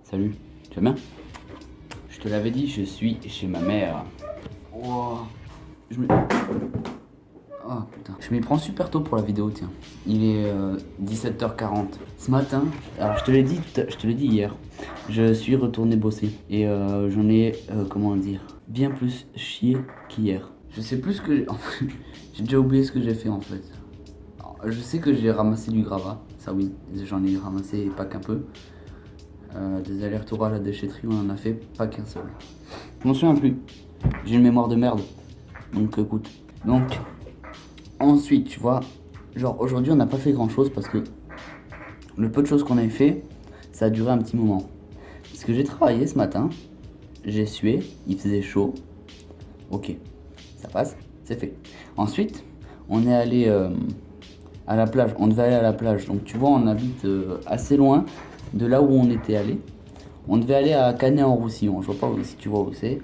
Salut, tu vas bien? Je te l'avais dit, je suis chez ma mère. Oh, je me... Oh putain. Je m'y prends super tôt pour la vidéo, tiens. Il est 17h40. Ce matin, alors je te l'ai dit, je te l'ai dit hier, je suis retourné bosser. Et j'en ai, comment dire, bien plus chié qu'hier. Je sais plus ce que j'ai... J'ai déjà oublié ce que j'ai fait en fait. Alors, je sais que j'ai ramassé du gravat, ça oui, j'en ai ramassé pas qu'un peu. Des allers-retours à la déchetterie, on en a fait pas qu'un seul. Je m'en souviens plus. J'ai une mémoire de merde. Donc écoute. Donc, ensuite, tu vois, genre aujourd'hui on n'a pas fait grand chose parce que le peu de choses qu'on avait fait, ça a duré un petit moment. Parce que j'ai travaillé ce matin, j'ai sué, il faisait chaud. Ok, ça passe, c'est fait. Ensuite, on est allé à la plage, on devait aller à la plage. Donc tu vois, on habite assez loin de là où on était allé. On devait aller à Canet-en-Roussillon, je vois pas si tu vois où c'est.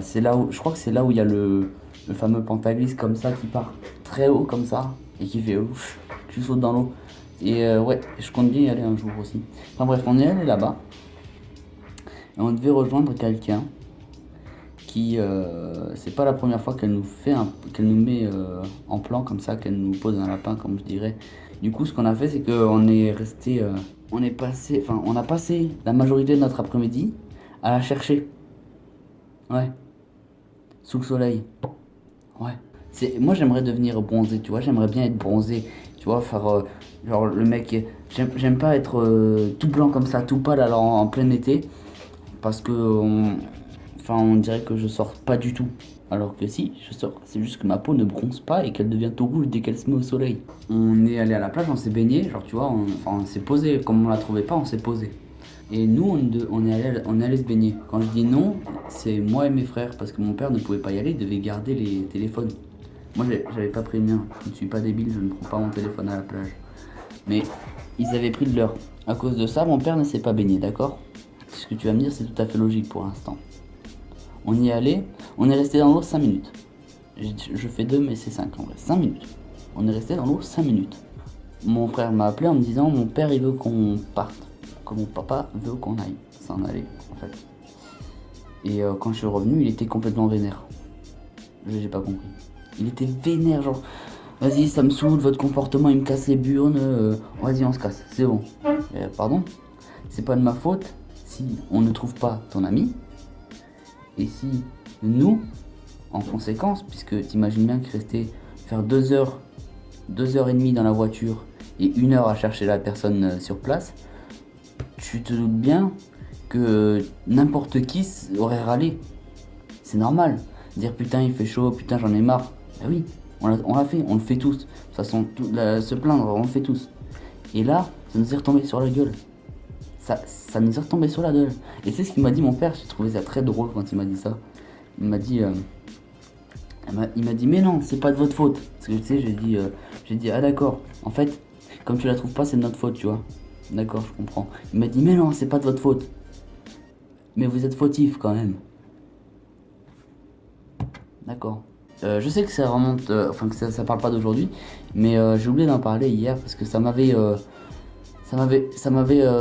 C'est là où, je crois que c'est là où il y a le fameux pantaglisse comme ça qui part très haut comme ça et qui fait ouf, tu sautes dans l'eau. Et ouais, je compte bien y aller un jour aussi. Enfin bref, on est allé là-bas et on devait rejoindre quelqu'un qui, c'est pas la première fois qu'elle nous fait qu'elle nous met en plan comme ça, qu'elle nous pose un lapin comme je dirais. Du coup, ce qu'on a fait, c'est qu'on est resté, on a passé la majorité de notre après-midi à la chercher. Ouais, sous le soleil. Ouais. Moi j'aimerais devenir bronzé, tu vois, j'aimerais bien être bronzé, tu vois, faire genre le mec, j'aime pas être tout blanc comme ça, tout pâle alors en plein été, parce que on dirait que je sors pas du tout. Alors que si, je sors, c'est juste que ma peau ne bronze pas et qu'elle devient tout rouge dès qu'elle se met au soleil. On est allé à la plage, on s'est baigné, genre tu vois, on s'est posé, comme on la trouvait pas, on s'est posé. Et nous, on est allé se baigner. Quand je dis non, c'est moi et mes frères, parce que mon père ne pouvait pas y aller, il devait garder les téléphones. Moi, j'avais pas pris le mien. Je ne suis pas débile, je ne prends pas mon téléphone à la plage. Mais ils avaient pris le leur. À cause de ça, mon père ne s'est pas baigné, d'accord? Ce que tu vas me dire, c'est tout à fait logique pour l'instant. On y est allé, on est resté dans l'eau 5 minutes. Je fais 2, mais c'est 5 en vrai. 5 minutes. On est resté dans l'eau 5 minutes. Mon frère m'a appelé en me disant mon père il veut qu'on parte. Que mon papa veut qu'on aille. S'en aller, en fait. Et quand je suis revenu, il était complètement vénère. J'ai pas compris. Il était vénère, genre, vas-y, ça me saoule, votre comportement, il me casse les burnes, vas-y, on se casse, c'est bon. Pardon, c'est pas de ma faute si on ne trouve pas ton ami, et si nous, en conséquence, puisque t'imagines bien que rester faire 2 heures, 2 heures et demie dans la voiture et 1 heure à chercher la personne sur place, tu te doutes bien que n'importe qui aurait râlé. C'est normal. Dire putain il fait chaud, putain j'en ai marre. Bah oui, on l'a fait, on le fait tous. De toute façon, se plaindre, on le fait tous. Et là, ça nous est retombé sur la gueule. Ça nous est retombé sur la gueule. Et c'est ce qu'il m'a dit mon père, j'ai trouvé ça très drôle quand il m'a dit ça. Il m'a dit, il m'a dit mais non, c'est pas de votre faute. Parce que tu sais, j'ai dit ah d'accord. En fait, comme tu la trouves pas, c'est de notre faute, tu vois. D'accord, je comprends. Il m'a dit mais non, c'est pas de votre faute. Mais vous êtes fautif quand même. D'accord. Je sais que ça remonte, enfin que ça parle pas d'aujourd'hui, mais j'ai oublié d'en parler hier parce que ça m'avait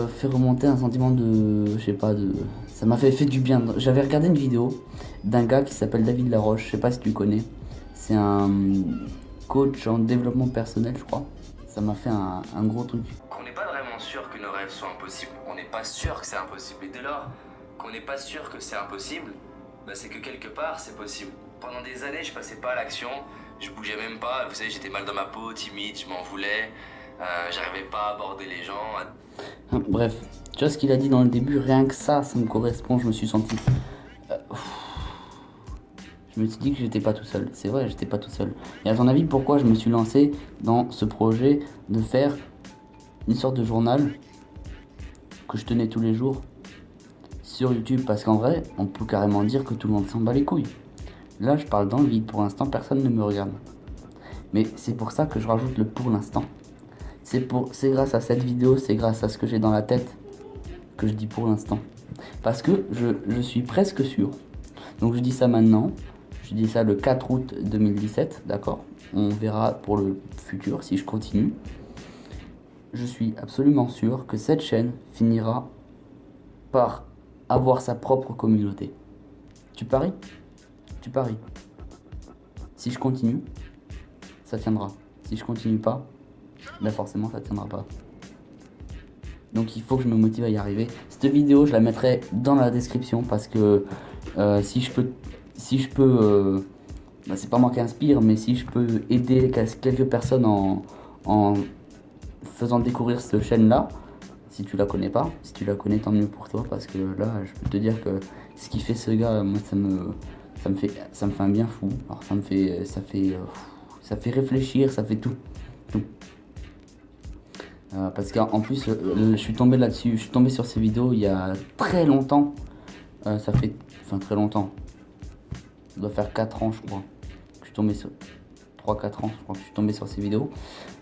fait remonter un sentiment de, je sais pas, ça m'a fait du bien. J'avais regardé une vidéo d'un gars qui s'appelle David Laroche, je sais pas si tu connais. C'est un coach en développement personnel, je crois. Ça m'a fait un gros truc. Qu'on n'est pas vraiment sûr que nos rêves soient impossibles. On n'est pas sûr que c'est impossible. Et dès lors qu'on n'est pas sûr que c'est impossible, bah c'est que quelque part c'est possible. Pendant des années, je passais pas à l'action, je bougeais même pas. Vous savez, j'étais mal dans ma peau, timide, je m'en voulais, j'arrivais pas à aborder les gens. Bref, tu vois ce qu'il a dit dans le début, rien que ça me correspond, je me suis senti. Je me suis dit que j'étais pas tout seul. C'est vrai, j'étais pas tout seul. Et à ton avis, pourquoi je me suis lancé dans ce projet de faire une sorte de journal que je tenais tous les jours sur YouTube? Parce qu'en vrai, on peut carrément dire que tout le monde s'en bat les couilles. Là, je parle dans le vide. Pour l'instant, personne ne me regarde. Mais c'est pour ça que je rajoute le pour l'instant. C'est grâce à cette vidéo, c'est grâce à ce que j'ai dans la tête que je dis pour l'instant. Parce que je suis presque sûr. Donc je dis ça maintenant. Je dis ça le 4 août 2017, d'accord? On verra pour le futur si je continue. Je suis absolument sûr que cette chaîne finira par avoir sa propre communauté. Tu paries? Tu paries. Si je continue, ça tiendra. Si je continue pas, ben forcément ça tiendra pas. Donc il faut que je me motive à y arriver. Cette vidéo, je la mettrai dans la description parce que si je peux, bah, c'est pas moi qui inspire, mais si je peux aider quelques personnes en faisant découvrir cette chaîne-là, si tu la connais pas, si tu la connais, tant mieux pour toi, parce que là, je peux te dire que ce qu'il fait ce gars, moi, ça me fait un bien fou. Alors ça fait réfléchir, ça fait tout. Parce qu'en plus, je suis tombé là-dessus, je suis tombé sur ces vidéos il y a très longtemps. Très longtemps. Ça doit faire 4 ans, je crois. Je suis tombé sur 3-4 ans, je crois que je suis tombé sur ces vidéos.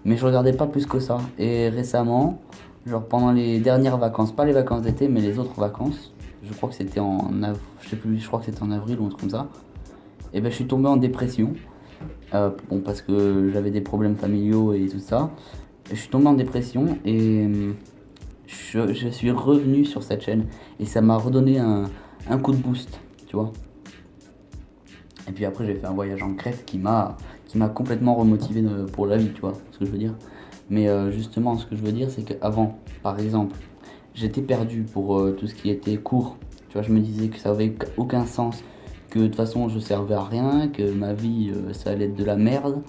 Mais je regardais pas plus que ça. Et récemment, genre pendant les dernières vacances, pas les vacances d'été, mais les autres vacances, je crois que c'était je sais plus, je crois que c'était en avril ou un truc comme ça. Et ben je suis tombé en dépression. Bon, parce que j'avais des problèmes familiaux et tout ça. Je suis tombé en dépression et je suis revenu sur cette chaîne et ça m'a redonné un coup de boost, tu vois. Et puis après j'ai fait un voyage en Crète qui m'a complètement remotivé pour la vie, tu vois ce que je veux dire. Mais justement ce que je veux dire c'est qu'avant, par exemple, j'étais perdu pour tout ce qui était cours. Tu vois, je me disais que ça avait aucun sens, que de toute façon je servais à rien, que ma vie ça allait être de la merde.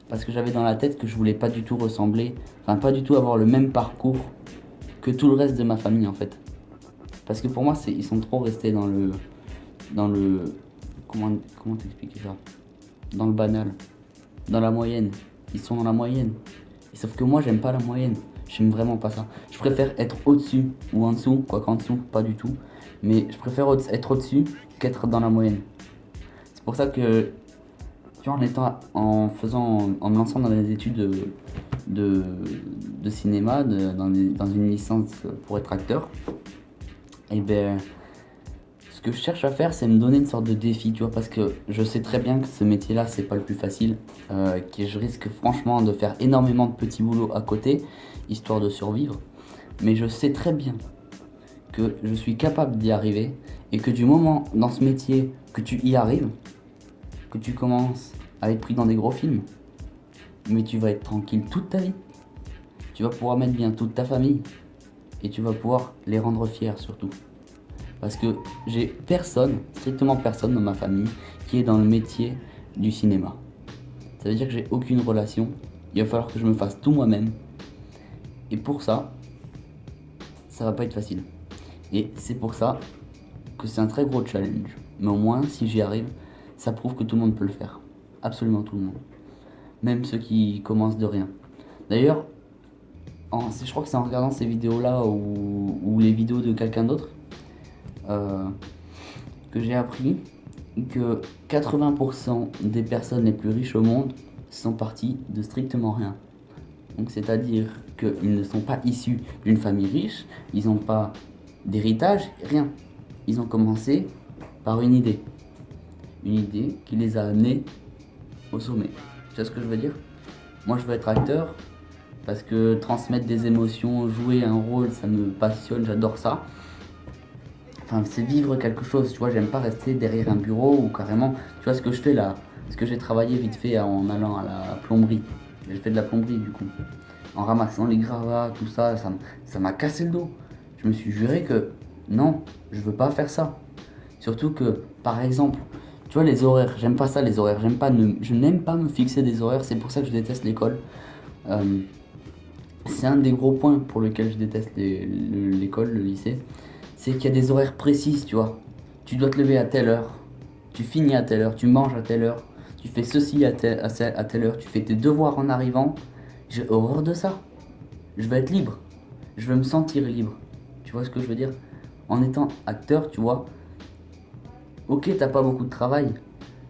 Parce que j'avais dans la tête que je voulais pas du tout ressembler, enfin pas du tout avoir le même parcours que tout le reste de ma famille en fait. Parce que pour moi, ils sont trop restés dans le, comment t'expliquer ça? Dans le banal, dans la moyenne. Ils sont dans la moyenne. Et sauf que moi, j'aime pas la moyenne. J'aime vraiment pas ça. Je préfère être au-dessus ou en dessous, quoi qu'en dessous, pas du tout. Mais je préfère être au-dessus qu'être dans la moyenne. C'est pour ça que tu vois, en me lançant dans des études de cinéma, dans une licence pour être acteur, et ben, ce que je cherche à faire, c'est me donner une sorte de défi, tu vois, parce que je sais très bien que ce métier-là, c'est pas le plus facile, que je risque franchement de faire énormément de petits boulots à côté, histoire de survivre, mais je sais très bien que je suis capable d'y arriver, et que du moment dans ce métier que tu y arrives, que tu commences à être pris dans des gros films, mais tu vas être tranquille toute ta vie. Tu vas pouvoir mettre bien toute ta famille et tu vas pouvoir les rendre fiers surtout. Parce que j'ai personne, strictement personne dans ma famille qui est dans le métier du cinéma. Ça veut dire que j'ai aucune relation. Il va falloir que je me fasse tout moi-même. Et pour ça, ça va pas être facile. Et c'est pour ça que c'est un très gros challenge. Mais au moins, si j'y arrive, ça prouve que tout le monde peut le faire. Absolument tout le monde. Même ceux qui commencent de rien. D'ailleurs, je crois que c'est en regardant ces vidéos-là ou les vidéos de quelqu'un d'autre que j'ai appris que 80% des personnes les plus riches au monde sont parties de strictement rien. Donc c'est-à-dire qu'ils ne sont pas issus d'une famille riche, ils n'ont pas d'héritage, rien. Ils ont commencé par une idée. Une idée qui les a amenés au sommet. Tu vois ce que je veux dire? Moi je veux être acteur parce que transmettre des émotions, jouer un rôle, ça me passionne, j'adore ça. Enfin, c'est vivre quelque chose, tu vois, j'aime pas rester derrière un bureau ou carrément, tu vois ce que je fais là, ce que j'ai travaillé vite fait en allant à la plomberie. J'ai fait de la plomberie du coup. En ramassant les gravats, tout ça, ça m'a cassé le dos. Je me suis juré que non, je veux pas faire ça. Surtout que, par exemple, tu vois les horaires, j'aime pas ça les horaires, je n'aime pas me fixer des horaires, c'est pour ça que je déteste l'école. C'est un des gros points pour lequel je déteste l'école, le lycée, c'est qu'il y a des horaires précises, tu vois. Tu dois te lever à telle heure, tu finis à telle heure, tu manges à telle heure, tu fais ceci à telle heure, tu fais tes devoirs en arrivant. J'ai horreur de ça. Je veux être libre, je veux me sentir libre. Tu vois ce que je veux dire? En étant acteur, tu vois, ok, t'as pas beaucoup de travail,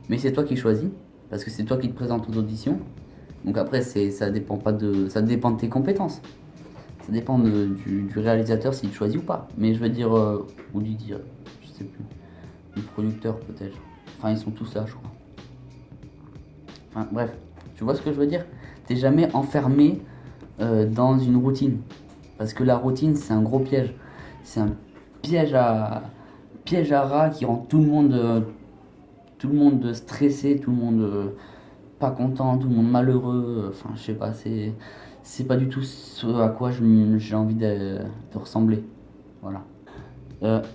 mais c'est toi qui choisis, parce que c'est toi qui te présentes aux auditions. Donc après, ça dépend de tes compétences. Ça dépend du réalisateur s'il te choisit ou pas. Mais je veux dire, ou je sais plus, du producteur peut-être. Enfin, ils sont tous là, je crois. Enfin, bref, tu vois ce que je veux dire? T'es jamais enfermé dans une routine. Parce que la routine, c'est un gros piège. C'est un piège à rats qui rend tout le monde stressé, tout le monde pas content, tout le monde malheureux. Enfin, je sais pas, c'est pas du tout ce à quoi j'ai envie de ressembler. Voilà.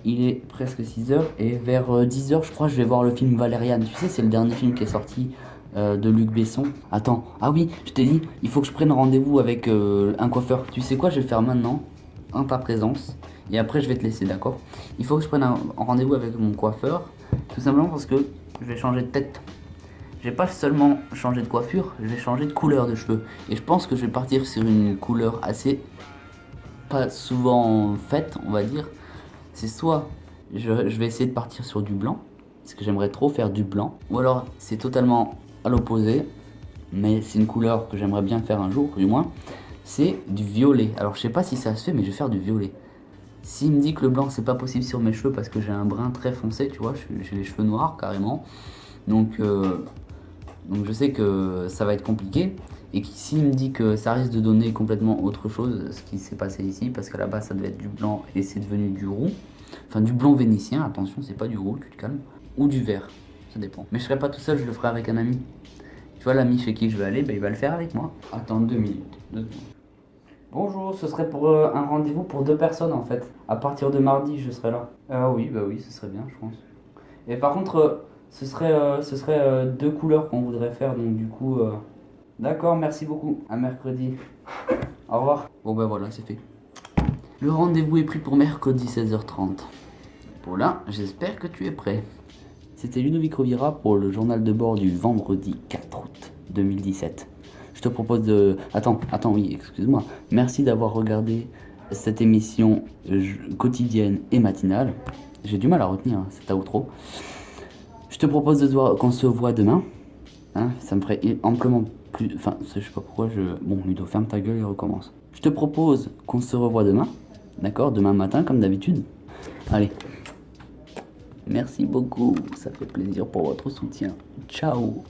Il est presque 6h et vers 10h, je crois, je vais voir le film Valériane. Tu sais, c'est le dernier film qui est sorti de Luc Besson. Attends, ah oui, je t'ai dit, il faut que je prenne rendez-vous avec un coiffeur. Tu sais quoi, je vais le faire maintenant, en ta présence, et après je vais te laisser, d'accord? Il faut que je prenne un rendez-vous avec mon coiffeur, tout simplement parce que je vais changer de tête. Je vais pas seulement changer de coiffure, je vais changer de couleur de cheveux. Et je pense que je vais partir sur une couleur assez pas souvent faite, on va dire. C'est soit je vais essayer de partir sur du blanc, parce que j'aimerais trop faire du blanc, ou alors c'est totalement à l'opposé, mais c'est une couleur que j'aimerais bien faire un jour, du moins, c'est du violet. Alors je sais pas si ça se fait, mais je vais faire du violet. S'il me dit que le blanc c'est pas possible sur mes cheveux parce que j'ai un brun très foncé, tu vois, j'ai les cheveux noirs carrément, donc je sais que ça va être compliqué. Et s'il me dit que ça risque de donner complètement autre chose, ce qui s'est passé ici, parce qu'à la base ça devait être du blanc et c'est devenu du roux, enfin du blanc vénitien, attention, c'est pas du roux, tu te calmes, ou du vert, ça dépend. Mais je serai pas tout seul, je le ferai avec un ami. Tu vois, l'ami chez qui je vais aller, bah, il va le faire avec moi. Attends 2 minutes. 2 secondes. Bonjour, ce serait pour un rendez-vous pour 2 personnes en fait. À partir de mardi, je serai là. Ah oui, bah oui, ce serait bien, je pense. Et par contre, ce serait 2 couleurs qu'on voudrait faire, donc du coup. D'accord, merci beaucoup. À mercredi. Au revoir. Bon ben voilà, c'est fait. Le rendez-vous est pris pour mercredi 16h30. Paulin, j'espère que tu es prêt. C'était Ludovic Rovira pour le journal de bord du vendredi 4 août 2017. Je te propose de... Attends, oui, excuse-moi. Merci d'avoir regardé cette émission quotidienne et matinale. J'ai du mal à retenir cet outro. Je te propose qu'on se voit demain. Hein, ça me ferait amplement plus... Enfin, je sais pas pourquoi je... Bon, Ludo, ferme ta gueule et recommence. Je te propose qu'on se revoie demain. D'accord? Demain matin, comme d'habitude. Allez. Merci beaucoup. Ça fait plaisir pour votre soutien. Ciao.